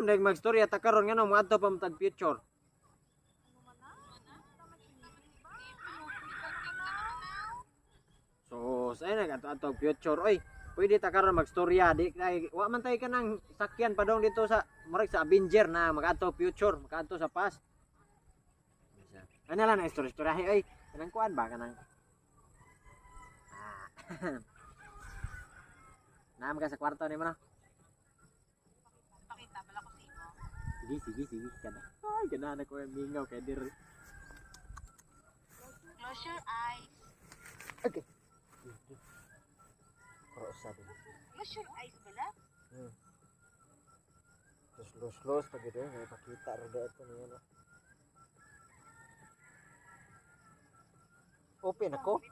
Alam na magstorya ta karon nga no moadto pa matag future. So, say na ato future oy. Pwede ta karon magstorya di kay wa man tay kanang sakyan padong dito sa murag sa Avenger na makaadto future, makaadto sa past. Ano lang na istorya oy. Kanang kuan ba kanang Naam ka sa kwarto ni mo na. Pakita bala ko sa imo. Sige kada. Ay ganahan ko yung mingaw kay dir. Close your eyes. Okay. Cross sabi. Close your eyes bala. Los pag ito may pakita rada ito niya no. Open ako.